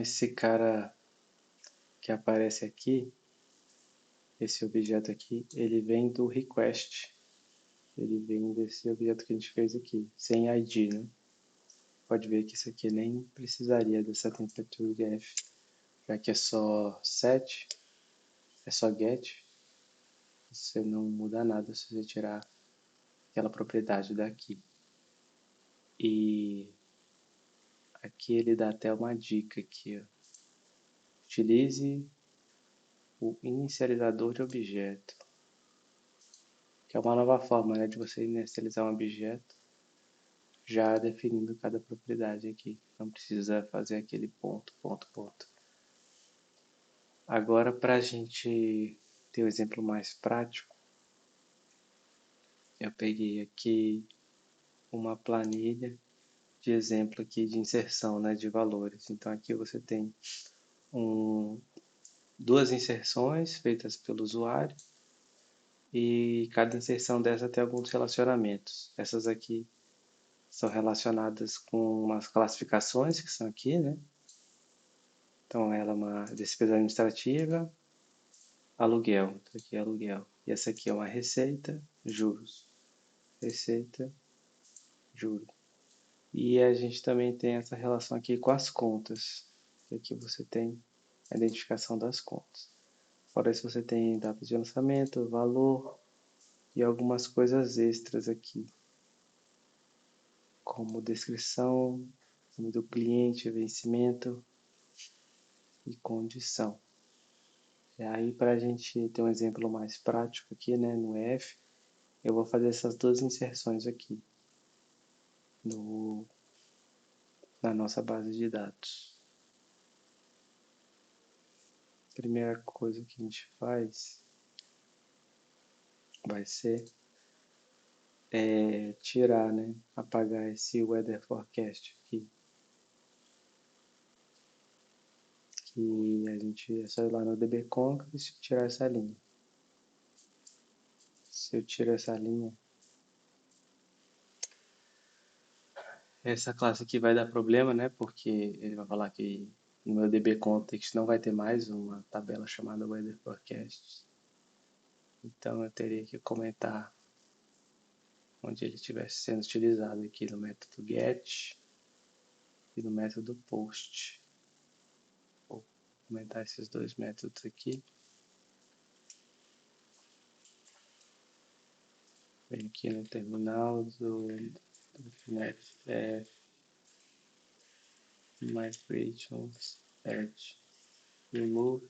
esse cara que aparece aqui, esse objeto aqui, ele vem do request. Ele vem desse objeto que a gente fez aqui, sem ID, né? Pode ver que isso aqui nem precisaria dessa temperature já que é só set, é só get. Você não muda nada se você tirar aquela propriedade daqui. E aqui ele dá até uma dica aqui, ó. Utilize o inicializador de objeto, que é uma nova forma, né, de você inicializar um objeto já definindo cada propriedade aqui. Não precisa fazer aquele ponto, ponto, ponto. Agora, para a gente ter um exemplo mais prático, eu peguei aqui uma planilha de exemplo aqui de inserção, né, de valores. Então aqui você tem duas inserções feitas pelo usuário e cada inserção dessa tem alguns relacionamentos. Essas aqui são relacionadas com umas classificações que são aqui, né? Então ela é uma despesa administrativa, aluguel. Isso aqui é aluguel. E essa aqui é uma receita, juros. Receita, juros. E a gente também tem essa relação aqui com as contas. Aqui você tem a identificação das contas. Fora isso, você tem data de lançamento, valor e algumas coisas extras aqui, como descrição, nome do cliente, vencimento e condição. E aí, para a gente ter um exemplo mais prático aqui, né, no F, eu vou fazer essas duas inserções aqui na nossa base de dados. Primeira coisa que a gente faz vai ser tirar, né, apagar esse weather forecast aqui. Que a gente é só ir lá no dbconf e tirar essa linha. Se eu tiro essa linha, essa classe aqui vai dar problema, né? Porque ele vai falar que no meu dbcontext não vai ter mais uma tabela chamada weather forecast. Então eu teria que comentar onde ele estivesse sendo utilizado aqui no método get e no método post. Vou comentar esses dois métodos aqui. Vem aqui no terminal do migrations edge remove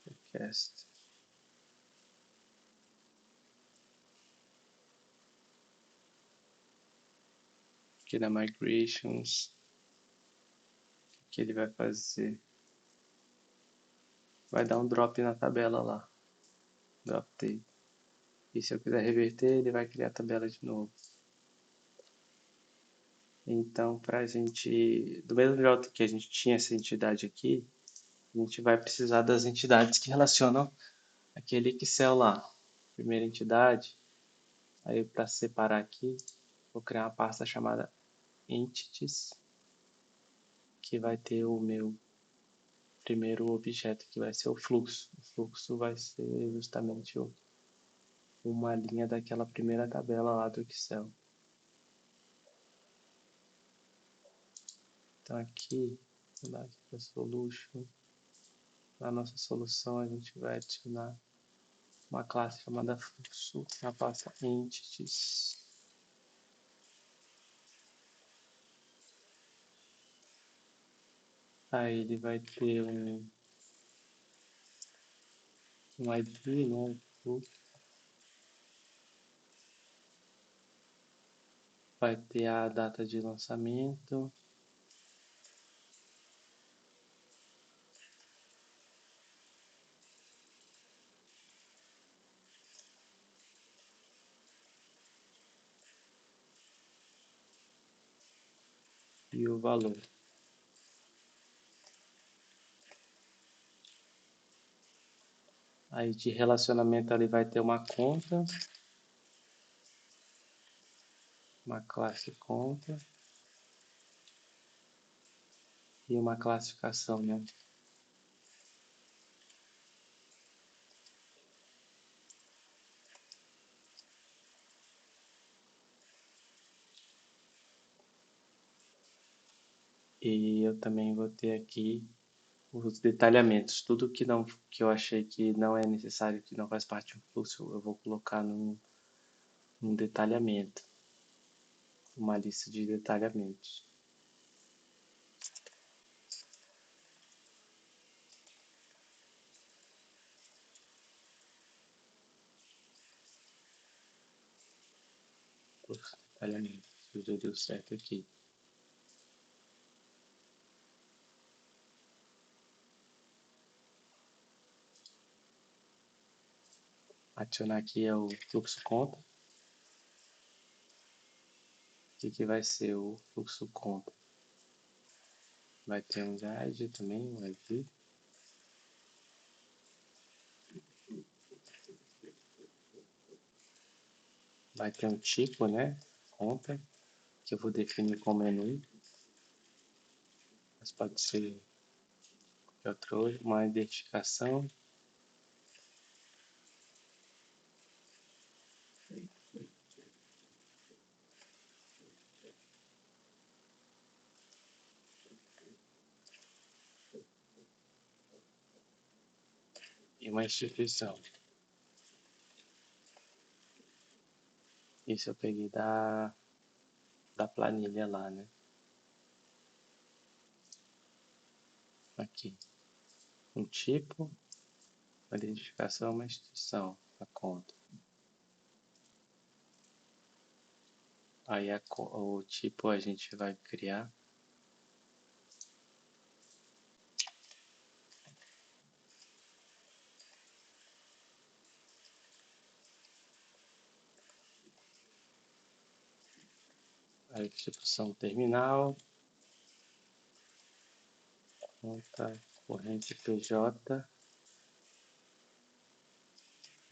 forecast. Aqui na migrations, o que ele vai fazer? Vai dar um drop na tabela lá, drop table. E se eu quiser reverter, ele vai criar a tabela de novo. Então, para a gente, do mesmo jeito que a gente tinha essa entidade aqui, a gente vai precisar das entidades que relacionam aquele Excel lá. Primeira entidade, aí para separar aqui, vou criar uma pasta chamada entities, que vai ter o meu primeiro objeto, que vai ser o fluxo. O fluxo vai ser justamente uma linha daquela primeira tabela lá do Excel. Então aqui, vou dar aqui para Solution. Na nossa solução a gente vai adicionar uma classe chamada fluxo na pasta entities. Aí ele vai ter um ID, né? Vai ter a data de lançamento. E o valor. Aí de relacionamento ali vai ter uma conta, uma classe conta. e uma classificação, né? E eu também vou ter aqui os detalhamentos, tudo que não que eu achei que não é necessário, que não faz parte do fluxo, eu vou colocar num detalhamento, uma lista de detalhamentos. Os detalhamentos, já deu certo aqui. Adicionar aqui é o fluxo conta. O que vai ser o fluxo conta? Vai ter um guide também, um ID. Vai ter um tipo, né? Conta, que eu vou definir como menu. Mas pode ser de outro, uma identificação. E uma instituição. Isso eu peguei da planilha lá, né? Aqui. Um tipo, uma identificação, uma instituição, a conta. Aí o tipo a gente vai criar. A instituição terminal, conta corrente PJ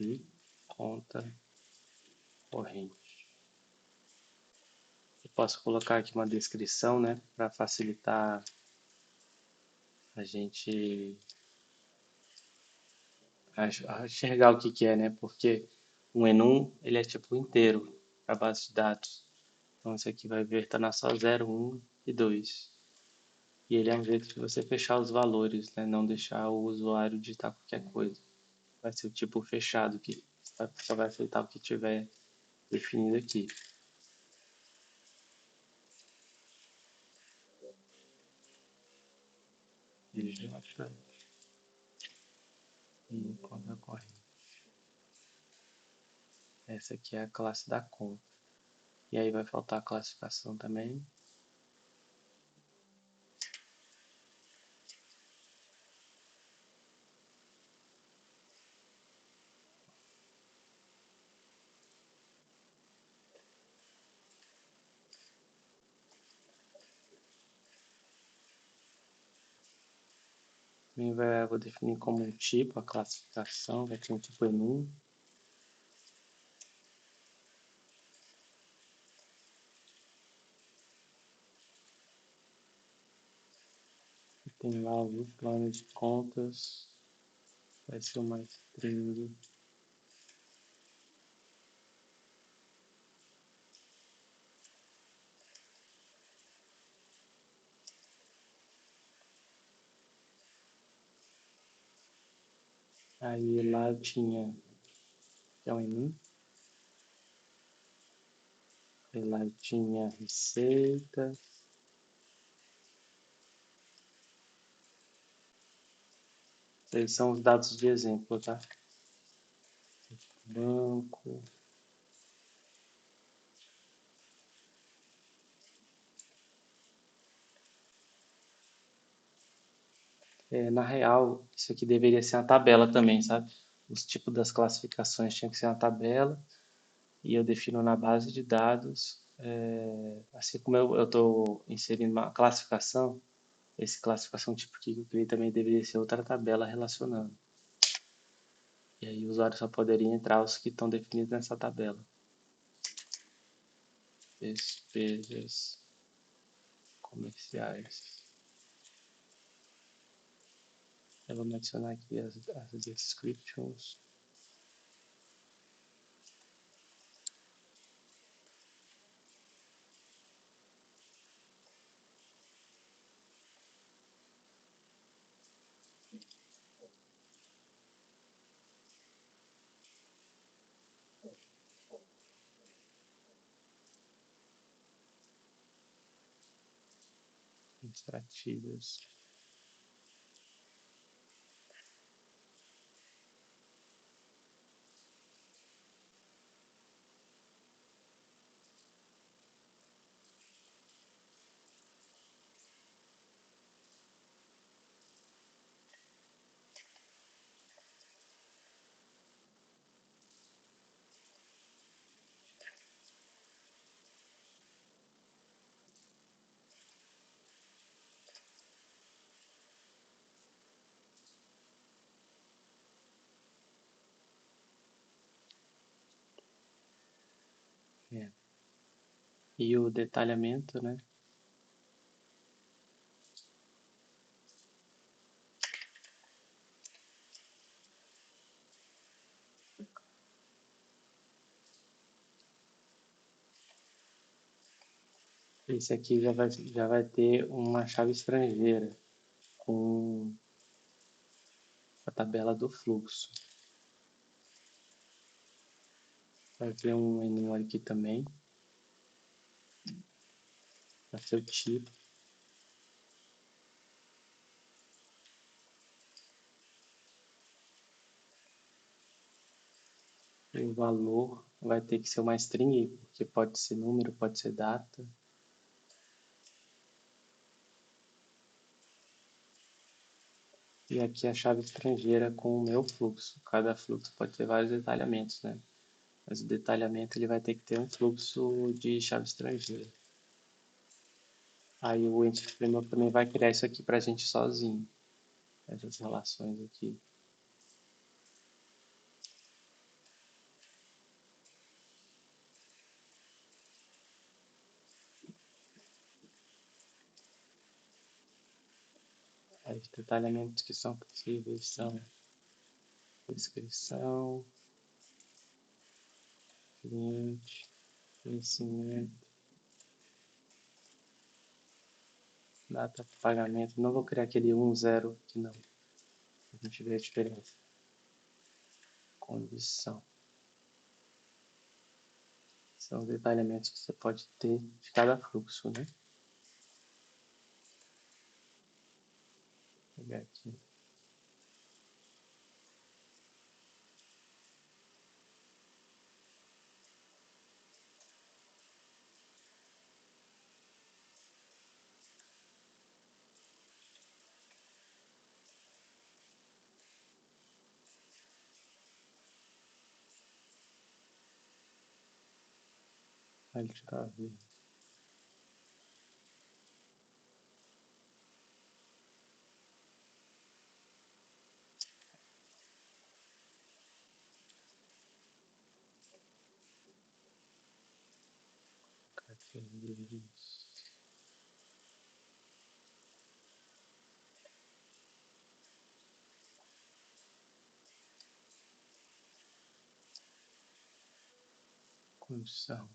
e conta corrente. Eu posso colocar aqui uma descrição, né, para facilitar a gente a enxergar o que é, né? Porque um enum, ele é tipo inteiro para base de dados. Então isso aqui vai ver tá na só 0, 1 e 2. E ele é um jeito de você fechar os valores, né? Não deixar o usuário digitar qualquer coisa. Vai ser o tipo fechado que só vai aceitar o que tiver definido aqui. DJ e conta corrente. Essa aqui é a classe da conta. E aí vai faltar a classificação também. Vou definir como um tipo a classificação, vai ter um tipo enum. Tem lá o plano de contas, vai ser uma string. Aí lá eu tinha, que é um enum. Aí lá eu tinha receita. Esses são os dados de exemplo, tá? Banco. Na real, isso aqui deveria ser uma tabela também, sabe? Os tipos das classificações tinha que ser uma tabela e eu defino na base de dados, assim como eu estou inserindo uma classificação, esse classificação tipo que eu criei também deveria ser outra tabela relacionando. E aí o usuário só poderia entrar os que estão definidos nessa tabela. Despesas comerciais. Eu vou adicionar aqui as descriptions. Administrativas. É. E o detalhamento, né? Esse aqui já vai ter uma chave estrangeira com a tabela do fluxo. Vai ter um menu aqui também, para ser o tipo. E o valor vai ter que ser uma string, porque pode ser número, pode ser data. E aqui a chave estrangeira com o meu fluxo. Cada fluxo pode ter vários detalhamentos, né? Mas o detalhamento ele vai ter que ter um fluxo de chave estrangeira. Aí o Entity Framework também vai criar isso aqui para a gente sozinho. Essas relações aqui. Os detalhamentos que são possíveis são descrição, cliente, vencimento, data de pagamento. Não vou criar aquele 1, 0 aqui não. A gente vê a diferença. Condição. São os detalhamentos que você pode ter de cada fluxo, né? Vou pegar aqui. Aí deixa eu ver. Condição.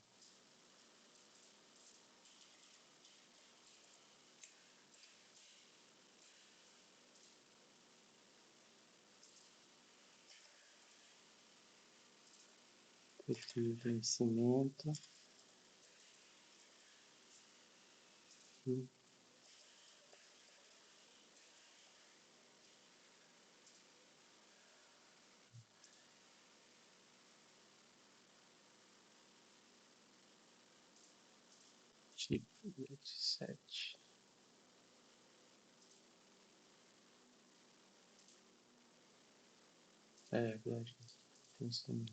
Perfil de vencimento. Tipo 27. Verdade. Tem isso também.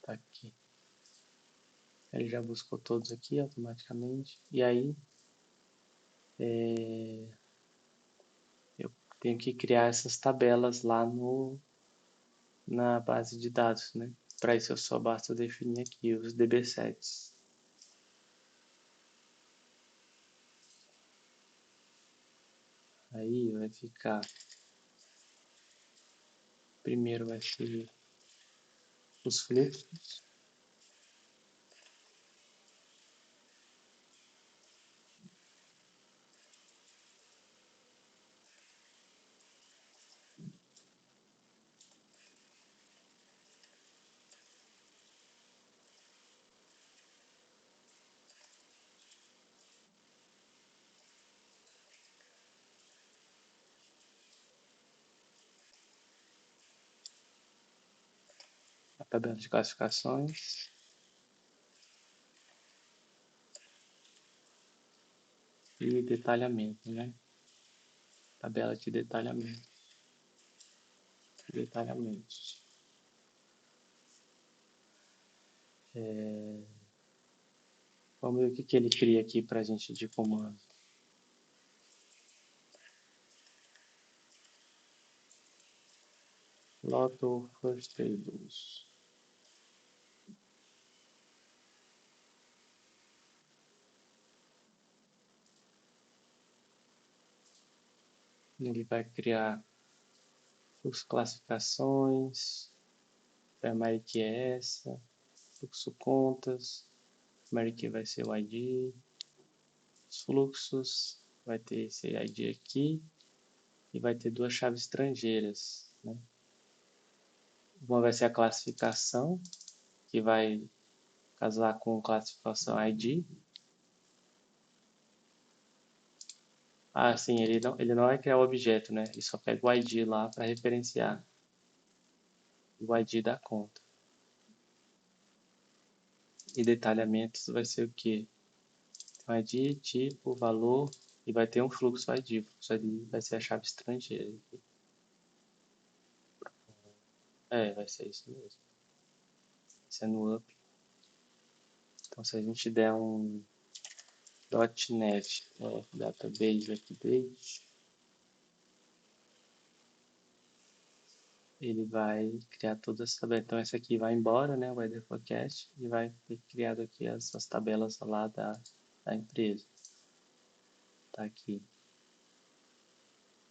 Tá aqui. Ele já buscou todos aqui automaticamente. E aí, eu tenho que criar essas tabelas lá na base de dados, né? Para isso, eu só basta definir aqui os DB7s. Aí vai ficar Primeiro vai ser os fluxos. A tabela de classificações e detalhamento, né? Tabela de detalhamento. Detalhamentos. Vamos ver o que ele cria aqui para a gente de comando. Lot of first tables. Ele vai criar fluxo classificações, primary key é essa, fluxo contas, primary key vai ser o ID, os fluxos vai ter esse ID aqui e vai ter duas chaves estrangeiras, né? Uma vai ser a classificação, que vai casar com classificação ID. Ah, sim, ele não vai criar o objeto, né? Ele só pega o ID lá para referenciar o ID da conta. E detalhamentos vai ser o quê? Então, ID, tipo, valor, e vai ter um fluxo ID. O fluxo ID vai ser a chave estrangeira. Vai ser isso mesmo. Sendo up. Então, se a gente der um .NET database update, ele vai criar todas as tabelas. Então, essa aqui vai embora, né? O weather forecast, e vai ter criado aqui as tabelas lá da empresa. Tá aqui.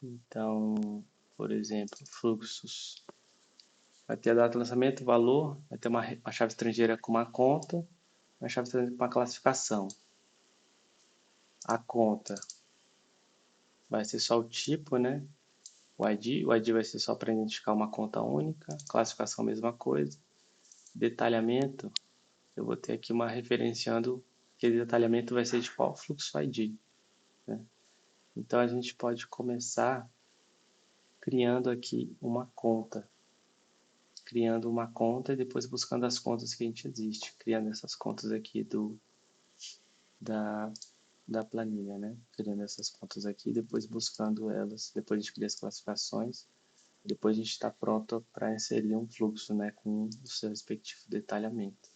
Então, por exemplo, fluxos. Vai ter a data de lançamento, o valor, vai ter uma chave estrangeira com uma conta, uma chave estrangeira com uma classificação. A conta vai ser só o tipo, né? O ID vai ser só para identificar uma conta única, classificação mesma coisa. Detalhamento, eu vou ter aqui uma referenciando que detalhamento vai ser de qual fluxo ID, né? Então a gente pode começar criando aqui uma conta. Criando uma conta e depois buscando as contas que a gente existe, criando essas contas aqui da planilha, né? Criando essas contas aqui, depois buscando elas, depois a gente cria as classificações, depois a gente está pronto para inserir um fluxo, né? Com o seu respectivo detalhamento.